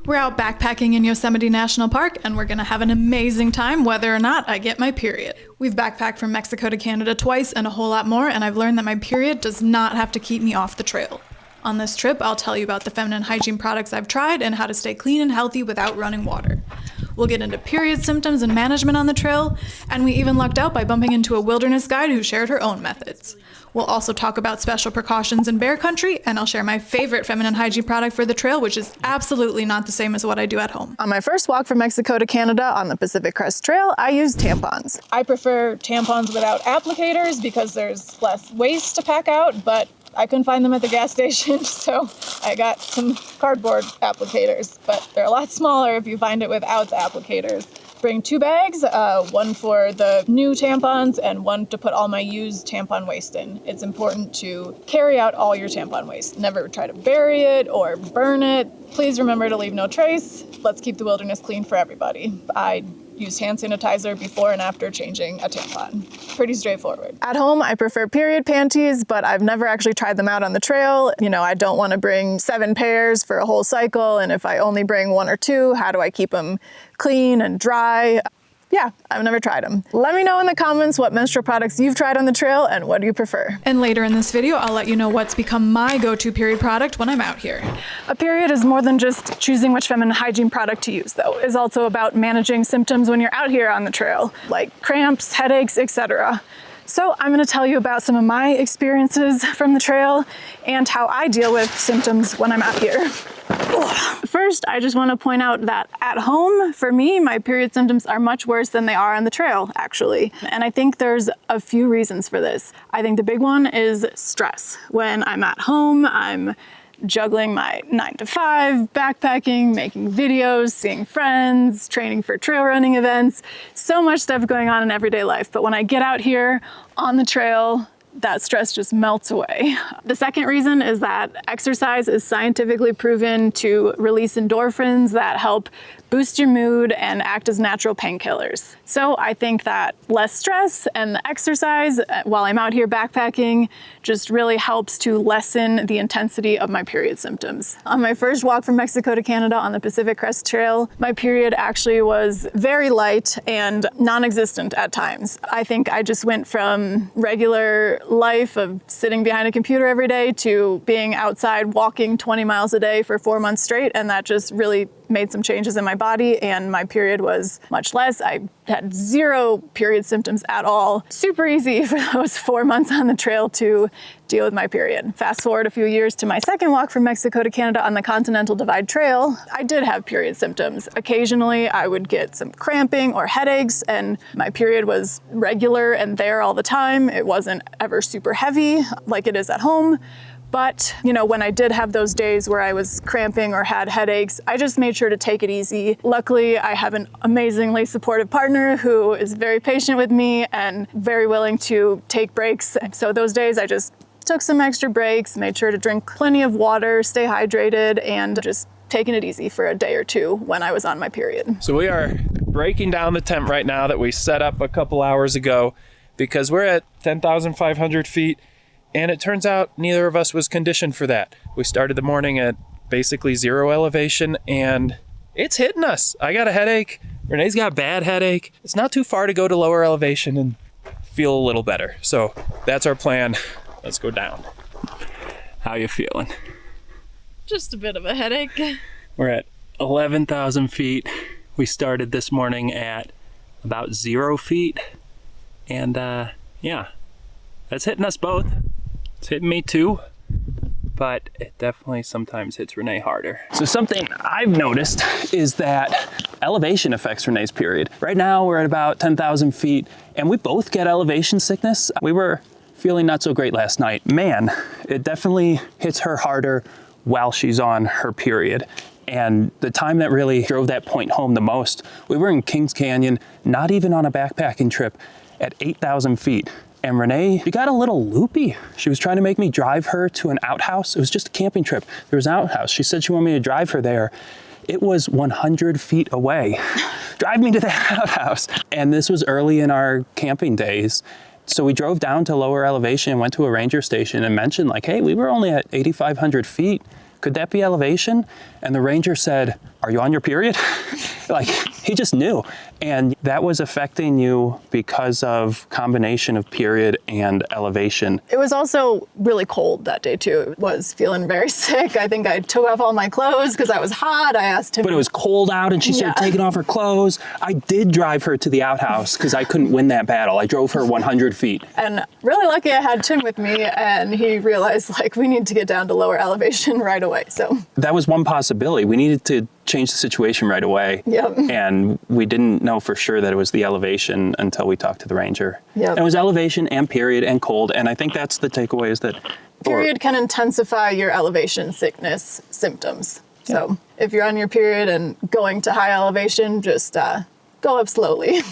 We're out backpacking in Yosemite National Park, and we're gonna have an amazing time whether or not I get my period. We've backpacked from Mexico to Canada twice and a whole lot more, and I've learned that my period does not have to keep me off the trail. On this trip, I'll tell you about the feminine hygiene products I've tried and how to stay clean and healthy without running water. We'll get into period symptoms and management on the trail, and we even lucked out by bumping into a wilderness guide who shared her own methods. We'll also talk about special precautions in bear country, and I'll share my favorite feminine hygiene product for the trail, which is absolutely not the same as what I do at home. On my first walk from Mexico to Canada on the Pacific Crest Trail, I used tampons. I prefer tampons without applicators because there's less waste to pack out, but I couldn't find them at the gas station, so I got some cardboard applicators, but they're a lot smaller if you find it without the applicators. Bring 2 bags, one for the new tampons and one to put all my used tampon waste in. It's important to carry out all your tampon waste. Never try to bury it or burn it. Please remember to leave no trace. Let's keep the wilderness clean for everybody. I use hand sanitizer before and after changing a tampon. Pretty straightforward. At home, I prefer period panties, but I've never actually tried them out on the trail. You know, I don't want to bring 7 pairs for a whole cycle, and if I only bring 1 or 2, how do I keep them clean and dry? Yeah, I've never tried them. Let me know in the comments what menstrual products you've tried on the trail and what do you prefer. And later in this video, I'll let you know what's become my go-to period product when I'm out here. A period is more than just choosing which feminine hygiene product to use, though. It's also about managing symptoms when you're out here on the trail, like cramps, headaches, etc. So I'm going to tell you about some of my experiences from the trail and how I deal with symptoms when I'm out here. First, I just want to point out that at home, for me, my period symptoms are much worse than they are on the trail, actually. And I think there's a few reasons for this. I think the big one is stress. When I'm at home, I'm juggling my 9 to 5, backpacking, making videos, seeing friends, training for trail running events, so much stuff going on in everyday life. But when I get out here on the trail, that stress just melts away. The second reason is that exercise is scientifically proven to release endorphins that help boost your mood and act as natural painkillers. So I think that less stress and the exercise while I'm out here backpacking just really helps to lessen the intensity of my period symptoms. On my first walk from Mexico to Canada on the Pacific Crest Trail, my period actually was very light and non-existent at times. I think I just went from regular life of sitting behind a computer every day to being outside walking 20 miles a day for 4 months straight, and that just really made some changes in my body, and my period was much less. I had 0 period symptoms at all. Super easy for those 4 months on the trail to deal with my period. Fast forward a few years to my second walk from Mexico to Canada on the Continental Divide Trail, I did have period symptoms. Occasionally I would get some cramping or headaches, and my period was regular and there all the time. It wasn't ever super heavy like it is at home. But, you know, when I did have those days where I was cramping or had headaches, I just made sure to take it easy. Luckily, I have an amazingly supportive partner who is very patient with me and very willing to take breaks. So those days I just took some extra breaks, made sure to drink plenty of water, stay hydrated, and just taking it easy for a day or 2 when I was on my period. So we are breaking down the tent right now that we set up a couple hours ago because we're at 10,500 feet. And it turns out neither of us was conditioned for that. We started the morning at basically 0 elevation and it's hitting us. I got a headache. Renee's got a bad headache. It's not too far to go to lower elevation and feel a little better. So that's our plan. Let's go down. How you feeling? Just a bit of a headache. We're at 11,000 feet. We started this morning at about 0 feet. And yeah, that's hitting us both. It's hitting me too, but it definitely sometimes hits Renee harder. So something I've noticed is that elevation affects Renee's period. Right now we're at about 10,000 feet and we both get elevation sickness. We were feeling not so great last night. Man, it definitely hits her harder while she's on her period. And the time that really drove that point home the most, we were in Kings Canyon, not even on a backpacking trip, at 8,000 feet. And Renee, she got a little loopy. She was trying to make me drive her to an outhouse. It was just a camping trip. There was an outhouse. She said she wanted me to drive her there. It was 100 feet away. Drive me to that outhouse. And this was early in our camping days. So we drove down to lower elevation and went to a ranger station and mentioned like, hey, we were only at 8,500 feet. could that be elevation? And the ranger said, are you on your period? Like, he just knew. And that was affecting you because of combination of period and elevation. It was also really cold that day too. I was feeling very sick. I think I took off all my clothes because I was hot. I asked him. But it was cold out and she started taking off her clothes. I did drive her to the outhouse because I couldn't win that battle. I drove her 100 feet. And really lucky I had Tim with me, and he realized like we need to get down to lower elevation right away. So that was one possibility. We needed to change the situation right away. Yep. And we didn't know for sure that it was the elevation until we talked to the ranger. Yep. And it was elevation and period and cold. And I think that's the takeaway is that period can intensify your elevation sickness symptoms. So if you're on your period and going to high elevation, just go up slowly.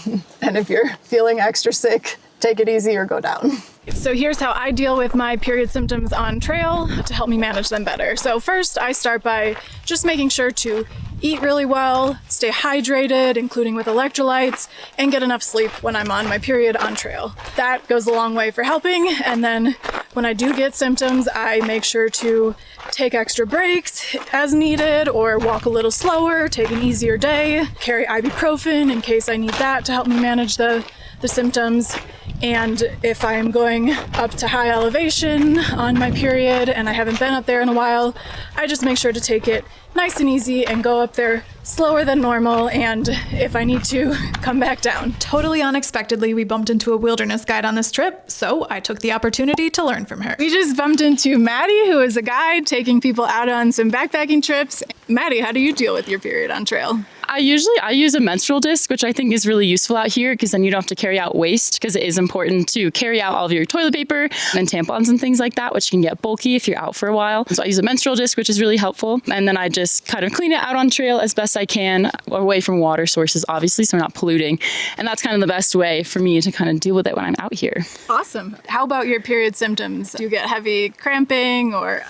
And if you're feeling extra sick, take it easy or go down. So here's how I deal with my period symptoms on trail to help me manage them better. So first, I start by just making sure to eat really well, stay hydrated, including with electrolytes, and get enough sleep when I'm on my period on trail. That goes a long way for helping. And then when I do get symptoms, I make sure to take extra breaks as needed, or walk a little slower, take an easier day, carry ibuprofen in case I need that to help me manage the symptoms. And if I'm going up to high elevation on my period and I haven't been up there in a while, I just make sure to take it nice and easy and go up there slower than normal, and if I need to, come back down. Totally unexpectedly, we bumped into a wilderness guide on this trip, so I took the opportunity to learn from her. We just bumped into Maddie, who is a guide taking people out on some backpacking trips. Maddie, how do you deal with your period on trail? I use a menstrual disc, which I think is really useful out here because then you don't have to carry out waste, because it is important to carry out all of your toilet paper and tampons and things like that, which can get bulky if you're out for a while. So I use a menstrual disc, which is really helpful. And then I just kind of clean it out on trail as best I can, away from water sources, obviously, so we're not polluting. And that's kind of the best way for me to kind of deal with it when I'm out here. Awesome. How about your period symptoms? Do you get heavy cramping, or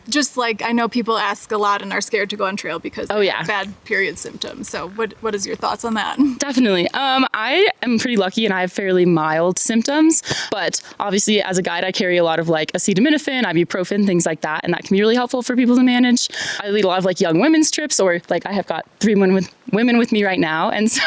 just like, I know people ask a lot and are scared to go on trail because they have bad period symptoms. So what is your thoughts on that? Definitely. I am pretty lucky and I have fairly mild symptoms, but obviously as a guide, I carry a lot of like acetaminophen, ibuprofen, things like that. And that can be really helpful for people to manage. I lead a lot of like young women's trips, or like I have got 3 women with me right now. And so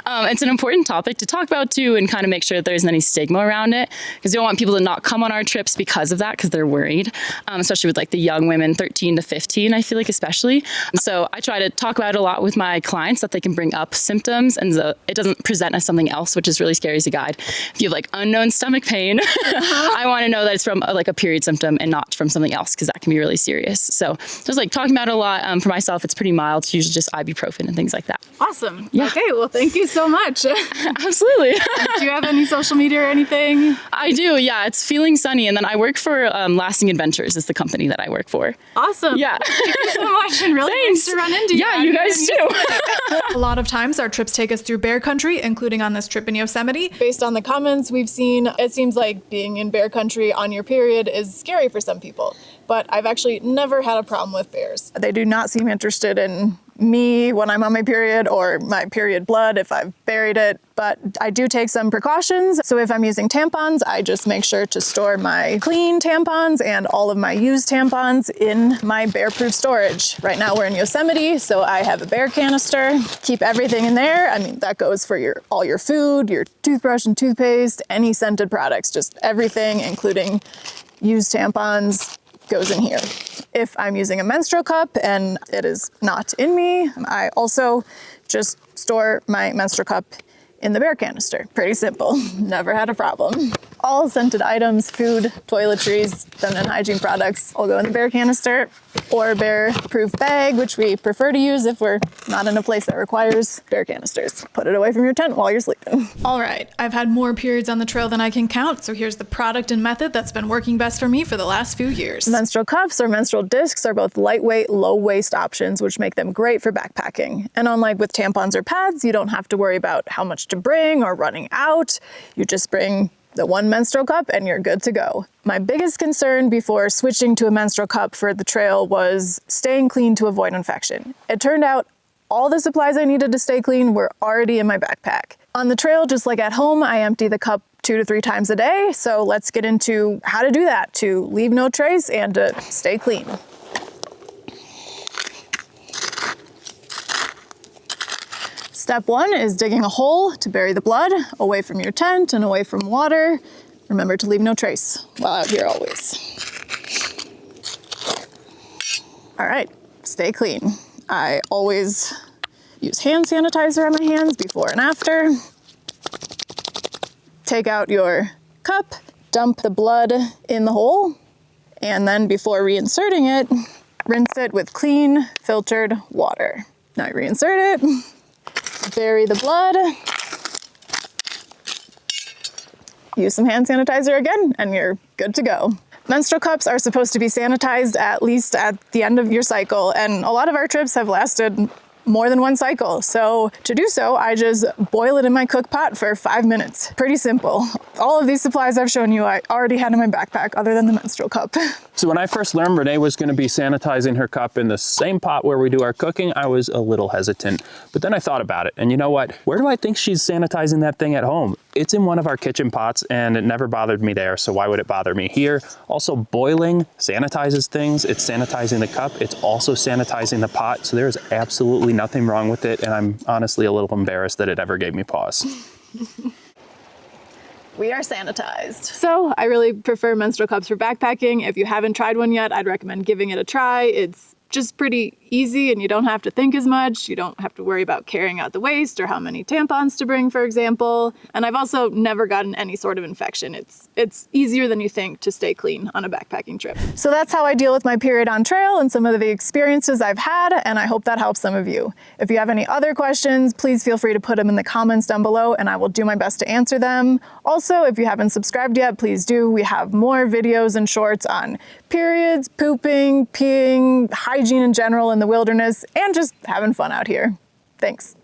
it's an important topic to talk about too, and kind of make sure that there isn't any stigma around it, because we don't want people to not come on our trips because of that, because they're worried, especially with like the young women 13 to 15, I feel like especially. So I try to talk about it a lot with my clients, that they can bring up symptoms and it doesn't present as something else, which is really scary as a guide. If you have like unknown stomach pain, I want to know that it's from like a period symptom and not from something else, because that can be really serious. So just like talking about it a lot. For myself, it's pretty mild. It's usually just ibuprofen and things like that. Awesome. Yeah. Okay, well, thank you so much. Absolutely. Do you have any social media or anything? I do, yeah. It's Feeling Sunny. And then I work for Lasting Adventures is the company that I work for. Awesome. Yeah. Thank you so much, and really nice to run into you. Yeah, you guys too. A lot of times our trips take us through bear country, including on this trip in Yosemite. Based on the comments we've seen, it seems like being in bear country on your period is scary for some people. But I've actually never had a problem with bears. They do not seem interested in me when I'm on my period, or my period blood if I've buried it, but I do take some precautions. So if I'm using tampons, I just make sure to store my clean tampons and all of my used tampons in my bear-proof storage. Right now we're in Yosemite, so I have a bear canister. Keep everything in there. I mean, that goes for all your food, your toothbrush and toothpaste, any scented products, just everything, including used tampons, goes in here. If I'm using a menstrual cup and it is not in me, I also just store my menstrual cup in the bear canister. Pretty simple. Never had a problem. All scented items, food, toiletries, feminine hygiene products all go in the bear canister or bear-proof bag, which we prefer to use if we're not in a place that requires bear canisters. Put it away from your tent while you're sleeping. All right, I've had more periods on the trail than I can count, so here's the product and method that's been working best for me for the last few years. Menstrual cups or menstrual discs are both lightweight, low-waste options, which make them great for backpacking. And unlike with tampons or pads, you don't have to worry about how much to bring or running out. You just bring the one menstrual cup and you're good to go. My biggest concern before switching to a menstrual cup for the trail was staying clean to avoid infection. It turned out all the supplies I needed to stay clean were already in my backpack. On the trail, just like at home, I empty the cup 2 to 3 times a day. So let's get into how to do that to leave no trace and to stay clean. Step 1 is digging a hole to bury the blood away from your tent and away from water. Remember to leave no trace while out here always. All right, stay clean. I always use hand sanitizer on my hands before and after. Take out your cup, dump the blood in the hole, and then before reinserting it, rinse it with clean, filtered water. Now you reinsert it, bury the blood, use some hand sanitizer again, and you're good to go. Menstrual cups are supposed to be sanitized at least at the end of your cycle, and a lot of our trips have lasted more than one cycle. So to do so, I just boil it in my cook pot for 5 minutes. Pretty simple. All of these supplies I've shown you, I already had in my backpack other than the menstrual cup. So when I first learned Renee was going to be sanitizing her cup in the same pot where we do our cooking, I was a little hesitant. But then I thought about it, and you know what? Where do I think she's sanitizing that thing at home? It's in one of our kitchen pots, and it never bothered me there, so why would it bother me here? Also, boiling sanitizes things. It's sanitizing the cup. It's also sanitizing the pot, so there's absolutely nothing wrong with it, and I'm honestly a little embarrassed that it ever gave me pause. We are sanitized. So I really prefer menstrual cups for backpacking. If you haven't tried one yet, I'd recommend giving it a try. It's just pretty easy and you don't have to think as much. You don't have to worry about carrying out the waste or how many tampons to bring, for example. And I've also never gotten any sort of infection. It's easier than you think to stay clean on a backpacking trip. So that's how I deal with my period on trail and some of the experiences I've had, and I hope that helps some of you. If you have any other questions, please feel free to put them in the comments down below and I will do my best to answer them. Also, if you haven't subscribed yet, please do. We have more videos and shorts on periods, pooping, peeing, hygiene in general in the wilderness, and just having fun out here. Thanks.